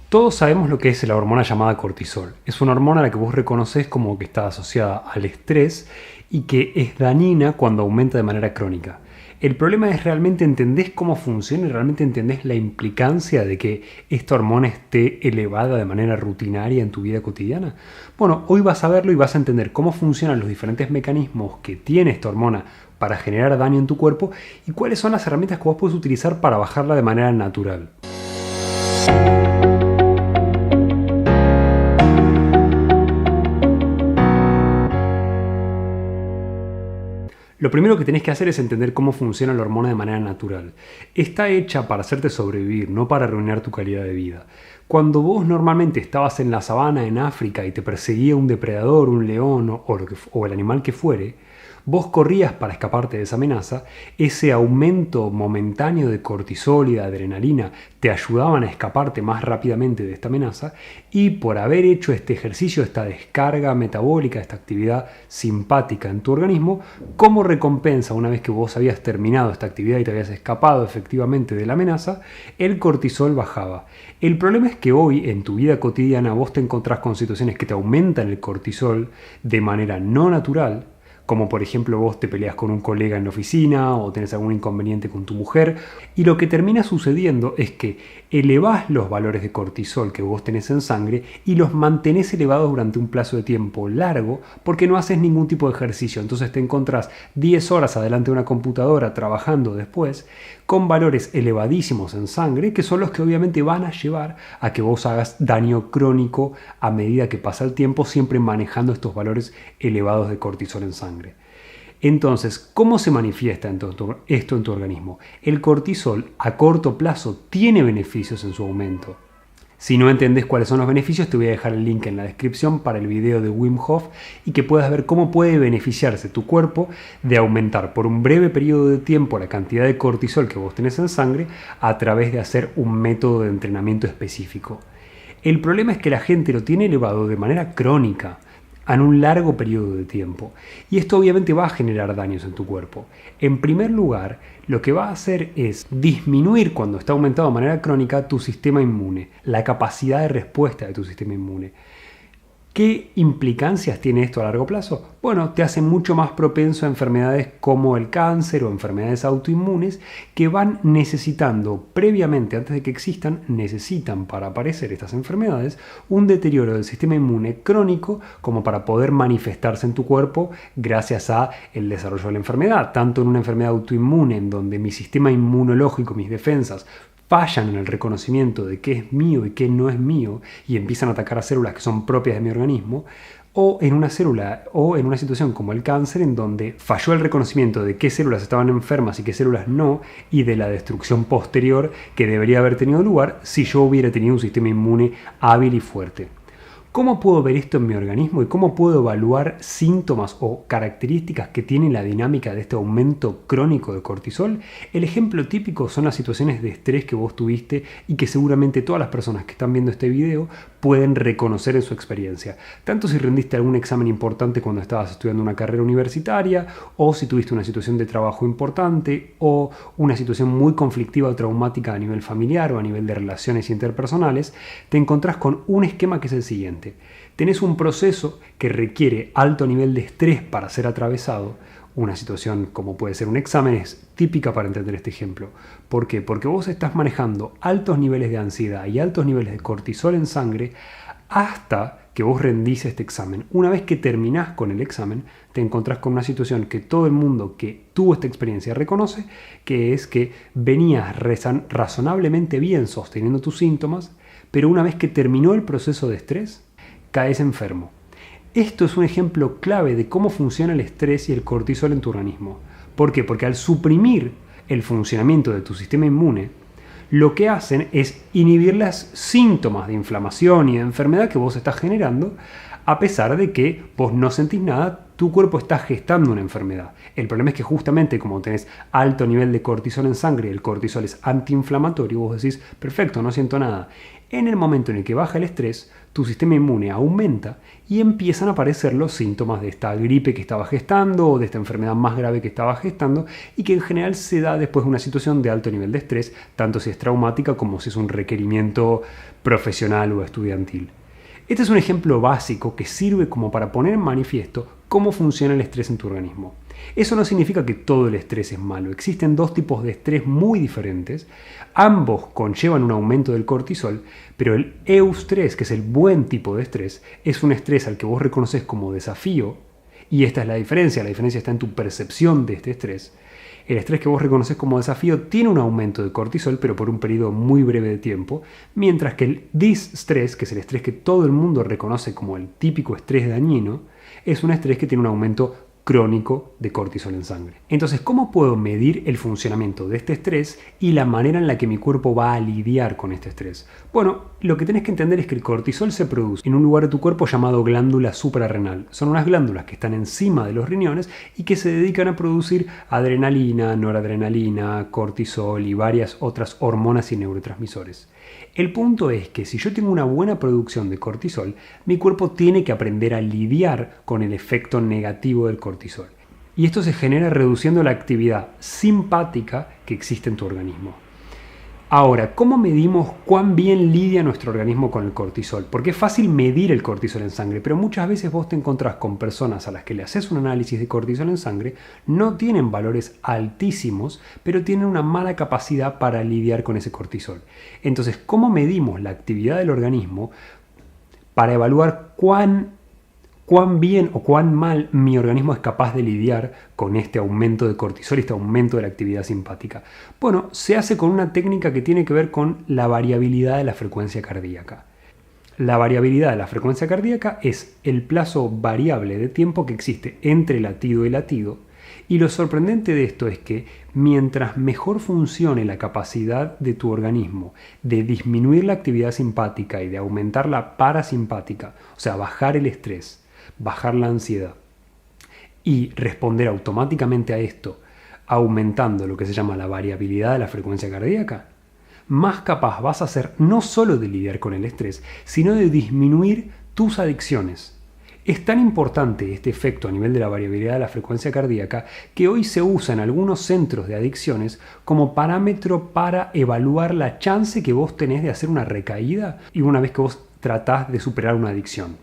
Todos sabemos lo que es la hormona llamada cortisol. Es una hormona a la que vos reconoces como que está asociada al estrés y que es dañina cuando aumenta de manera crónica. El problema es realmente entendés cómo funciona y realmente entendés la implicancia de que esta hormona esté elevada de manera rutinaria en tu vida cotidiana. Bueno, hoy vas a verlo y vas a entender cómo funcionan los diferentes mecanismos que tiene esta hormona para generar daño en tu cuerpo y cuáles son las herramientas que vos puedes utilizar para bajarla de manera natural. Lo primero que tenés que hacer es entender cómo funciona la hormona de manera natural. Está hecha para hacerte sobrevivir, no para arruinar tu calidad de vida. Cuando vos normalmente estabas en la sabana en África y te perseguía un depredador, un león o el animal que fuere, vos corrías para escaparte de esa amenaza, ese aumento momentáneo de cortisol y de adrenalina te ayudaban a escaparte más rápidamente de esta amenaza y por haber hecho este ejercicio, esta descarga metabólica, esta actividad simpática en tu organismo, como recompensa una vez que vos habías terminado esta actividad y te habías escapado efectivamente de la amenaza, el cortisol bajaba. El problema es que hoy en tu vida cotidiana vos te encontrás con situaciones que te aumentan el cortisol de manera no natural, como por ejemplo vos te peleas con un colega en la oficina o tenés algún inconveniente con tu mujer, y lo que termina sucediendo es que elevás los valores de cortisol que vos tenés en sangre y los mantenés elevados durante un plazo de tiempo largo porque no haces ningún tipo de ejercicio. Entonces te encontrás 10 horas adelante de una computadora trabajando después con valores elevadísimos en sangre que son los que obviamente van a llevar a que vos hagas daño crónico a medida que pasa el tiempo, siempre manejando estos valores elevados de cortisol en sangre. Entonces, ¿cómo se manifiesta esto en tu organismo? El cortisol a corto plazo tiene beneficios en su aumento. Si no entendés cuáles son los beneficios, te voy a dejar el link en la descripción para el video de Wim Hof y que puedas ver cómo puede beneficiarse tu cuerpo de aumentar por un breve periodo de tiempo la cantidad de cortisol que vos tenés en sangre a través de hacer un método de entrenamiento específico. El problema es que la gente lo tiene elevado de manera crónica, en un largo periodo de tiempo. Y esto obviamente va a generar daños en tu cuerpo. En primer lugar, lo que va a hacer es disminuir cuando está aumentado de manera crónica tu sistema inmune, la capacidad de respuesta de tu sistema inmune. ¿Qué implicancias tiene esto a largo plazo? Bueno, te hace mucho más propenso a enfermedades como el cáncer o enfermedades autoinmunes que van necesitando previamente, antes de que existan, necesitan para aparecer estas enfermedades un deterioro del sistema inmune crónico como para poder manifestarse en tu cuerpo gracias a el desarrollo de la enfermedad. Tanto en una enfermedad autoinmune en donde mi sistema inmunológico, mis defensas, fallan en el reconocimiento de qué es mío y qué no es mío y empiezan a atacar a células que son propias de mi organismo, o en una situación como el cáncer en donde falló el reconocimiento de qué células estaban enfermas y qué células no, y de la destrucción posterior que debería haber tenido lugar si yo hubiera tenido un sistema inmune hábil y fuerte. ¿Cómo puedo ver esto en mi organismo y cómo puedo evaluar síntomas o características que tiene la dinámica de este aumento crónico de cortisol? El ejemplo típico son las situaciones de estrés que vos tuviste y que seguramente todas las personas que están viendo este video pueden reconocer en su experiencia. Tanto si rendiste algún examen importante cuando estabas estudiando una carrera universitaria, o si tuviste una situación de trabajo importante, o una situación muy conflictiva o traumática a nivel familiar o a nivel de relaciones interpersonales, te encontrás con un esquema que es el siguiente. Tenés un proceso que requiere alto nivel de estrés para ser atravesado. Una situación como puede ser un examen es típica para entender este ejemplo. ¿Por qué? Porque vos estás manejando altos niveles de ansiedad y altos niveles de cortisol en sangre hasta que vos rendís este examen. Una vez que terminás con el examen, te encontrás con una situación que todo el mundo que tuvo esta experiencia reconoce, que es que venías razonablemente bien sosteniendo tus síntomas, pero una vez que terminó el proceso de estrés, caes enfermo. Esto es un ejemplo clave de cómo funciona el estrés y el cortisol en tu organismo. ¿Por qué? Porque al suprimir el funcionamiento de tu sistema inmune, lo que hacen es inhibir los síntomas de inflamación y de enfermedad que vos estás generando, a pesar de que vos no sentís nada, tu cuerpo está gestando una enfermedad. El problema es que justamente como tenés alto nivel de cortisol en sangre, el cortisol es antiinflamatorio, vos decís, perfecto, no siento nada. En el momento en el que baja el estrés, tu sistema inmune aumenta y empiezan a aparecer los síntomas de esta gripe que estaba gestando o de esta enfermedad más grave que estaba gestando y que en general se da después de una situación de alto nivel de estrés, tanto si es traumática como si es un requerimiento profesional o estudiantil. Este es un ejemplo básico que sirve como para poner en manifiesto cómo funciona el estrés en tu organismo. Eso no significa que todo el estrés es malo. Existen dos tipos de estrés muy diferentes. Ambos conllevan un aumento del cortisol, pero el eustrés, que es el buen tipo de estrés, es un estrés al que vos reconoces como desafío, y esta es la diferencia está en tu percepción de este estrés. El estrés que vos reconoces como desafío tiene un aumento de cortisol, pero por un periodo muy breve de tiempo, mientras que el distrés, que es el estrés que todo el mundo reconoce como el típico estrés dañino, es un estrés que tiene un aumento crónico de cortisol en sangre. Entonces, ¿cómo puedo medir el funcionamiento de este estrés y la manera en la que mi cuerpo va a lidiar con este estrés? Bueno, lo que tenés que entender es que el cortisol se produce en un lugar de tu cuerpo llamado glándula suprarrenal. Son unas glándulas que están encima de los riñones y que se dedican a producir adrenalina, noradrenalina, cortisol y varias otras hormonas y neurotransmisores. El punto es que si yo tengo una buena producción de cortisol, mi cuerpo tiene que aprender a lidiar con el efecto negativo del cortisol. Y esto se genera reduciendo la actividad simpática que existe en tu organismo. Ahora, ¿cómo medimos cuán bien lidia nuestro organismo con el cortisol? Porque es fácil medir el cortisol en sangre, pero muchas veces vos te encontrás con personas a las que le haces un análisis de cortisol en sangre, no tienen valores altísimos, pero tienen una mala capacidad para lidiar con ese cortisol. Entonces, ¿cómo medimos la actividad del organismo para evaluar cuán bien o cuán mal mi organismo es capaz de lidiar con este aumento de cortisol, este aumento de la actividad simpática? Bueno, se hace con una técnica que tiene que ver con la variabilidad de la frecuencia cardíaca. La variabilidad de la frecuencia cardíaca es el plazo variable de tiempo que existe entre latido y latido, y lo sorprendente de esto es que mientras mejor funcione la capacidad de tu organismo de disminuir la actividad simpática y de aumentar la parasimpática, o sea, bajar el estrés, bajar la ansiedad y responder automáticamente a esto, aumentando lo que se llama la variabilidad de la frecuencia cardíaca, más capaz vas a ser no solo de lidiar con el estrés, sino de disminuir tus adicciones. Es tan importante este efecto a nivel de la variabilidad de la frecuencia cardíaca que hoy se usa en algunos centros de adicciones como parámetro para evaluar la chance que vos tenés de hacer una recaída y una vez que vos tratás de superar una adicción.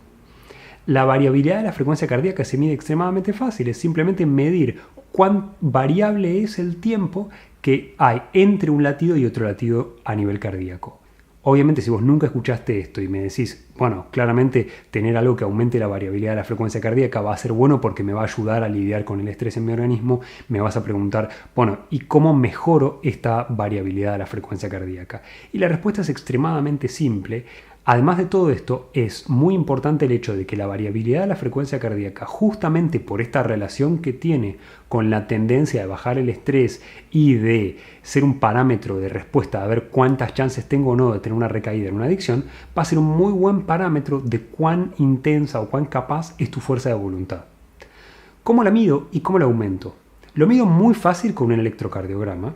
La variabilidad de la frecuencia cardíaca se mide extremadamente fácil, es simplemente medir cuán variable es el tiempo que hay entre un latido y otro latido a nivel cardíaco. Obviamente, si vos nunca escuchaste esto y me decís, bueno, claramente tener algo que aumente la variabilidad de la frecuencia cardíaca va a ser bueno porque me va a ayudar a lidiar con el estrés en mi organismo, me vas a preguntar, bueno, ¿y cómo mejoro esta variabilidad de la frecuencia cardíaca? Y la respuesta es extremadamente simple. Además de todo esto, es muy importante el hecho de que la variabilidad de la frecuencia cardíaca, justamente por esta relación que tiene con la tendencia de bajar el estrés y de ser un parámetro de respuesta a ver cuántas chances tengo o no de tener una recaída en una adicción, va a ser un muy buen parámetro de cuán intensa o cuán capaz es tu fuerza de voluntad. ¿Cómo la mido y cómo la aumento? Lo mido muy fácil con un electrocardiograma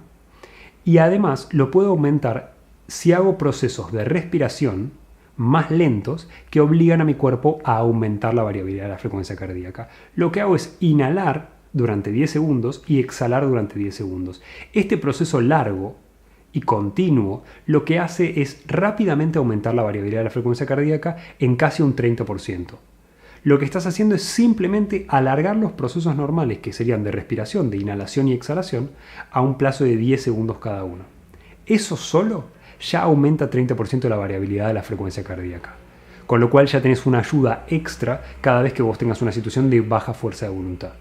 y además lo puedo aumentar si hago procesos de respiración más lentos que obligan a mi cuerpo a aumentar la variabilidad de la frecuencia cardíaca. Lo que hago es inhalar durante 10 segundos y exhalar durante 10 segundos. Este proceso largo y continuo lo que hace es rápidamente aumentar la variabilidad de la frecuencia cardíaca en casi un 30%. Lo que estás haciendo es simplemente alargar los procesos normales, que serían de respiración, de inhalación y exhalación, a un plazo de 10 segundos cada uno. Eso solo ya aumenta 30% la variabilidad de la frecuencia cardíaca. Con lo cual ya tenés una ayuda extra cada vez que vos tengas una situación de baja fuerza de voluntad.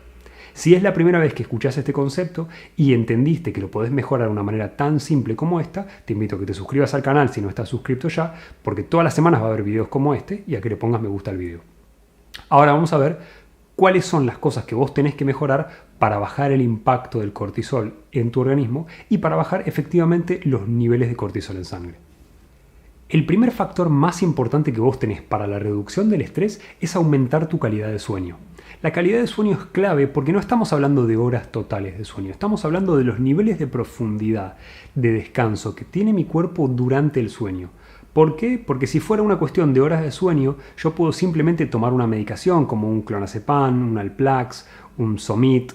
Si es la primera vez que escuchás este concepto y entendiste que lo podés mejorar de una manera tan simple como esta, te invito a que te suscribas al canal si no estás suscrito ya, porque todas las semanas va a haber videos como este y a que le pongas me gusta al video. Ahora vamos a ver cuáles son las cosas que vos tenés que mejorar para bajar el impacto del cortisol en tu organismo y para bajar efectivamente los niveles de cortisol en sangre. El primer factor más importante que vos tenés para la reducción del estrés es aumentar tu calidad de sueño. La calidad de sueño es clave porque no estamos hablando de horas totales de sueño, estamos hablando de los niveles de profundidad, de descanso que tiene mi cuerpo durante el sueño. ¿Por qué? Porque si fuera una cuestión de horas de sueño, yo puedo simplemente tomar una medicación como un clonazepam, un Alplax, un Somit.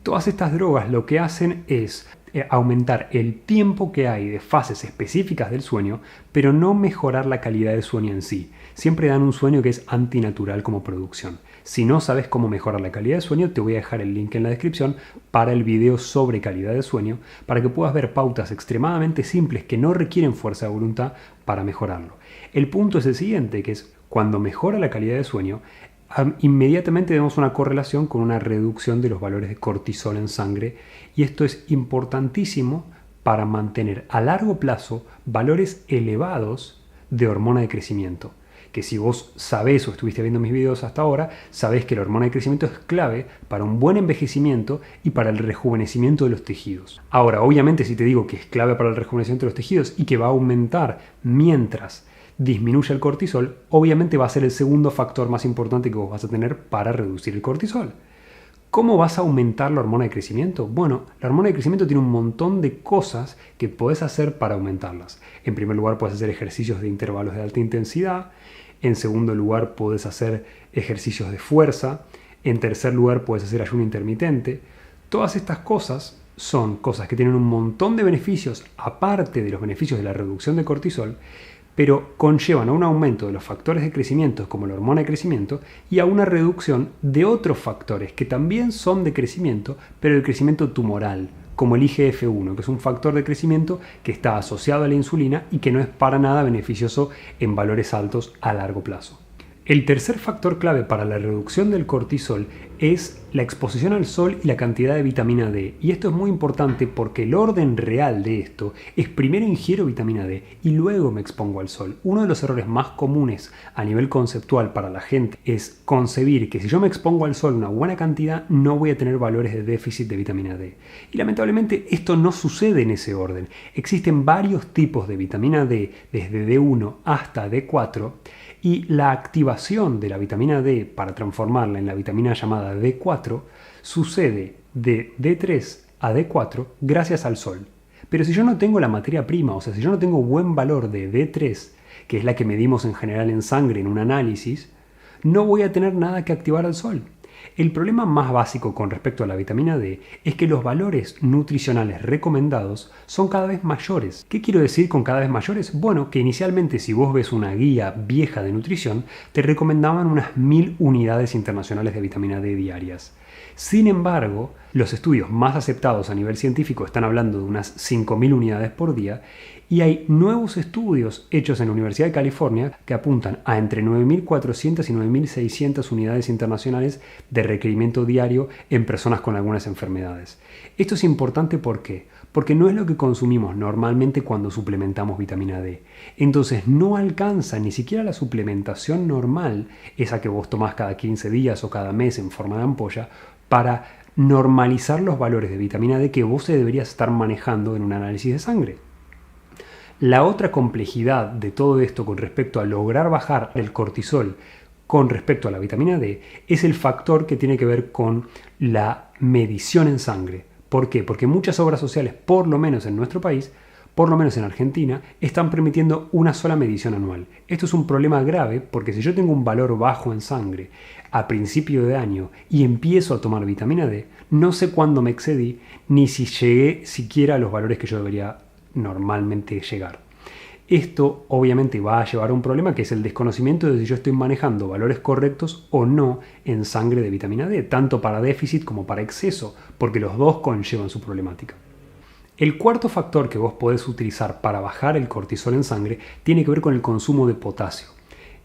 Todas estas drogas lo que hacen es aumentar el tiempo que hay de fases específicas del sueño, pero no mejorar la calidad del sueño en sí. Siempre dan un sueño que es antinatural como producción. Si no sabes cómo mejorar la calidad de sueño, te voy a dejar el link en la descripción para el video sobre calidad de sueño, para que puedas ver pautas extremadamente simples que no requieren fuerza de voluntad para mejorarlo. El punto es el siguiente, que es cuando mejora la calidad de sueño, inmediatamente vemos una correlación con una reducción de los valores de cortisol en sangre, y esto es importantísimo para mantener a largo plazo valores elevados de hormona de crecimiento. Que si vos sabés o estuviste viendo mis videos hasta ahora, sabés que la hormona de crecimiento es clave para un buen envejecimiento y para el rejuvenecimiento de los tejidos. Ahora, obviamente, si te digo que es clave para el rejuvenecimiento de los tejidos y que va a aumentar mientras disminuye el cortisol, obviamente va a ser el segundo factor más importante que vos vas a tener para reducir el cortisol. ¿Cómo vas a aumentar la hormona de crecimiento? Bueno, la hormona de crecimiento tiene un montón de cosas que podés hacer para aumentarlas. En primer lugar, puedes hacer ejercicios de intervalos de alta intensidad. En segundo lugar, puedes hacer ejercicios de fuerza. En tercer lugar, puedes hacer ayuno intermitente. Todas estas cosas son cosas que tienen un montón de beneficios, aparte de los beneficios de la reducción de cortisol, pero conllevan a un aumento de los factores de crecimiento como la hormona de crecimiento y a una reducción de otros factores que también son de crecimiento, pero el crecimiento tumoral, como el IGF-1, que es un factor de crecimiento que está asociado a la insulina y que no es para nada beneficioso en valores altos a largo plazo. El tercer factor clave para la reducción del cortisol es la exposición al sol y la cantidad de vitamina D. Y esto es muy importante porque el orden real de esto es primero ingiero vitamina D y luego me expongo al sol. Uno de los errores más comunes a nivel conceptual para la gente es concebir que si yo me expongo al sol una buena cantidad no voy a tener valores de déficit de vitamina D. Y lamentablemente esto no sucede en ese orden. Existen varios tipos de vitamina D desde D1 hasta D4. Y la activación de la vitamina D para transformarla en la vitamina llamada D4 sucede de D3 a D4 gracias al sol. Pero si yo no tengo la materia prima, o sea, si yo no tengo buen valor de D3, que es la que medimos en general en sangre en un análisis, no voy a tener nada que activar al sol. El problema más básico con respecto a la vitamina D es que los valores nutricionales recomendados son cada vez mayores. ¿Qué quiero decir con cada vez mayores? Bueno, que inicialmente si vos ves una guía vieja de nutrición, te recomendaban unas 1000 unidades internacionales de vitamina D diarias. Sin embargo, los estudios más aceptados a nivel científico están hablando de unas 5000 unidades por día y hay nuevos estudios hechos en la Universidad de California que apuntan a entre 9400 y 9600 unidades internacionales de requerimiento diario en personas con algunas enfermedades. Esto es importante ¿por qué? Porque no es lo que consumimos normalmente cuando suplementamos vitamina D. Entonces no alcanza ni siquiera la suplementación normal, esa que vos tomás cada 15 días o cada mes en forma de ampolla, para normalizar los valores de vitamina D que vos se deberías estar manejando en un análisis de sangre. La otra complejidad de todo esto con respecto a lograr bajar el cortisol con respecto a la vitamina D es el factor que tiene que ver con la medición en sangre. ¿Por qué? Porque muchas obras sociales, por lo menos en nuestro país, por lo menos en Argentina, están permitiendo una sola medición anual. Esto es un problema grave porque si yo tengo un valor bajo en sangre a principio de año y empiezo a tomar vitamina D, no sé cuándo me excedí ni si llegué siquiera a los valores que yo debería normalmente llegar. Esto obviamente va a llevar a un problema que es el desconocimiento de si yo estoy manejando valores correctos o no en sangre de vitamina D, tanto para déficit como para exceso, porque los dos conllevan su problemática. El cuarto factor que vos podés utilizar para bajar el cortisol en sangre tiene que ver con el consumo de potasio.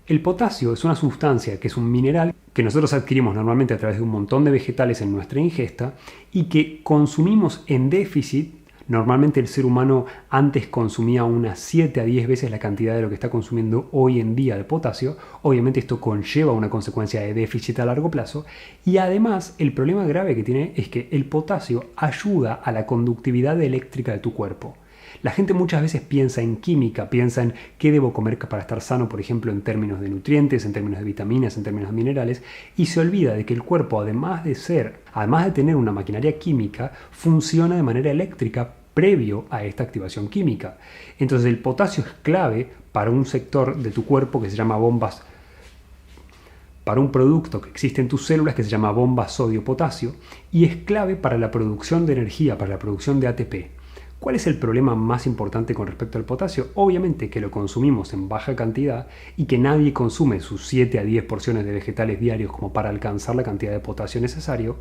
El potasio es una sustancia que es un mineral que nosotros adquirimos normalmente a través de un montón de vegetales en nuestra ingesta y que consumimos en déficit. Normalmente el ser humano antes consumía unas 7 a 10 veces la cantidad de lo que está consumiendo hoy en día de potasio. Obviamente esto conlleva una consecuencia de déficit a largo plazo. Y además el problema grave que tiene es que el potasio ayuda a la conductividad eléctrica de tu cuerpo. La gente muchas veces piensa en química, piensa en qué debo comer para estar sano, por ejemplo, en términos de nutrientes, en términos de vitaminas, en términos de minerales, y se olvida de que el cuerpo, además de tener una maquinaria química, funciona de manera eléctrica previo a esta activación química. Entonces el potasio es clave para un sector de tu cuerpo que se llama bombas, para un producto que existe en tus células que se llama bomba sodio-potasio y es clave para la producción de energía, para la producción de ATP. ¿Cuál es el problema más importante con respecto al potasio? Obviamente que lo consumimos en baja cantidad y que nadie consume sus 7 a 10 porciones de vegetales diarios como para alcanzar la cantidad de potasio necesario.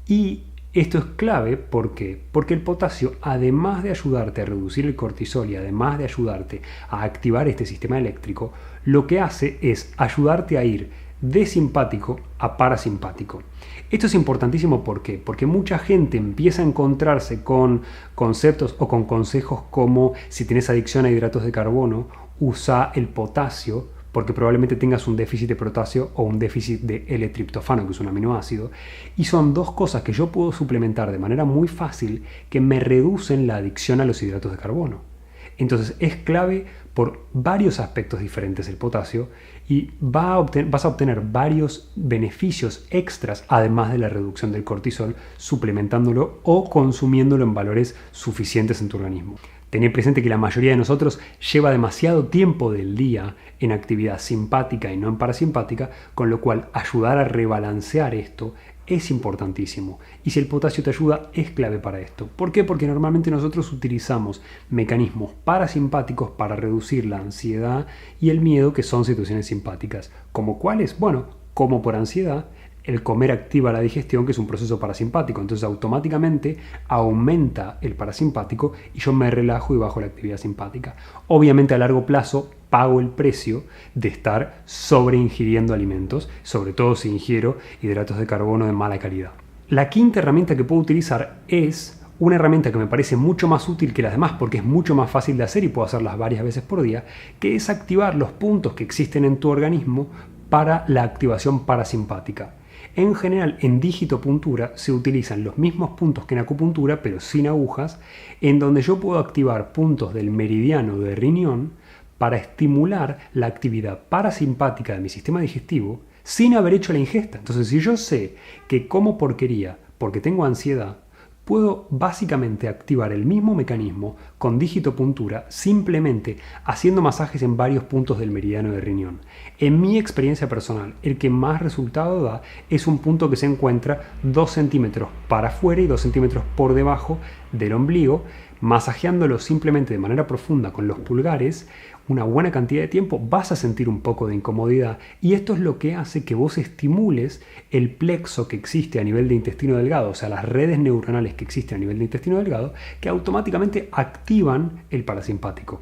Y esto es clave porque el potasio, además de ayudarte a reducir el cortisol y además de ayudarte a activar este sistema eléctrico, lo que hace es ayudarte a ir de simpático a parasimpático. Esto es importantísimo, ¿por qué? Porque mucha gente empieza a encontrarse con conceptos o con consejos como si tienes adicción a hidratos de carbono, usa el potasio porque probablemente tengas un déficit de potasio o un déficit de L-triptofano, que es un aminoácido, y son dos cosas que yo puedo suplementar de manera muy fácil que me reducen la adicción a los hidratos de carbono. Entonces es clave por varios aspectos diferentes el potasio y vas a obtener varios beneficios extras además de la reducción del cortisol suplementándolo o consumiéndolo en valores suficientes en tu organismo. Tener presente que la mayoría de nosotros lleva demasiado tiempo del día en actividad simpática y no en parasimpática, con lo cual ayudar a rebalancear esto es importantísimo. Y si el potasio te ayuda, es clave para esto. ¿Por qué? Porque normalmente nosotros utilizamos mecanismos parasimpáticos para reducir la ansiedad y el miedo, que son situaciones simpáticas. ¿Como cuáles? Bueno, como por ansiedad, el comer activa la digestión, que es un proceso parasimpático. Entonces automáticamente aumenta el parasimpático y yo me relajo y bajo la actividad simpática. Obviamente a largo plazo pago el precio de estar sobreingiriendo alimentos, sobre todo si ingiero hidratos de carbono de mala calidad. La quinta herramienta que puedo utilizar es una herramienta que me parece mucho más útil que las demás porque es mucho más fácil de hacer y puedo hacerlas varias veces por día, que es activar los puntos que existen en tu organismo para la activación parasimpática. En general, en digitopuntura se utilizan los mismos puntos que en acupuntura, pero sin agujas, en donde yo puedo activar puntos del meridiano de riñón para estimular la actividad parasimpática de mi sistema digestivo sin haber hecho la ingesta. Entonces, si yo sé que como porquería porque tengo ansiedad, puedo básicamente activar el mismo mecanismo con digitopuntura simplemente haciendo masajes en varios puntos del meridiano de riñón. En mi experiencia personal, el que más resultado da es un punto que se encuentra 2 centímetros para afuera y 2 centímetros por debajo del ombligo, masajeándolo simplemente de manera profunda con los pulgares. Una buena cantidad de tiempo vas a sentir un poco de incomodidad y esto es lo que hace que vos estimules el plexo que existe a nivel de intestino delgado, o sea, las redes neuronales que existen a nivel de intestino delgado, que automáticamente activan el parasimpático.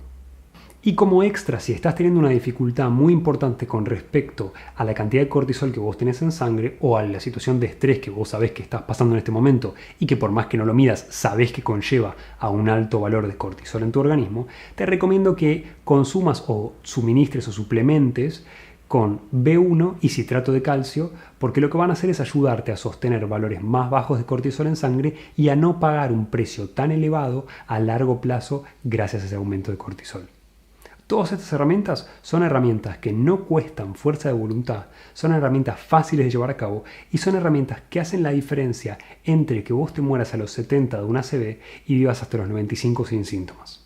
Y como extra, si estás teniendo una dificultad muy importante con respecto a la cantidad de cortisol que vos tenés en sangre o a la situación de estrés que vos sabés que estás pasando en este momento y que por más que no lo midas, sabés que conlleva a un alto valor de cortisol en tu organismo, te recomiendo que consumas o suministres o suplementes con B1 y citrato de calcio, porque lo que van a hacer es ayudarte a sostener valores más bajos de cortisol en sangre y a no pagar un precio tan elevado a largo plazo gracias a ese aumento de cortisol. Todas estas herramientas son herramientas que no cuestan fuerza de voluntad, son herramientas fáciles de llevar a cabo y son herramientas que hacen la diferencia entre que vos te mueras a los 70 de una ACV y vivas hasta los 95 sin síntomas.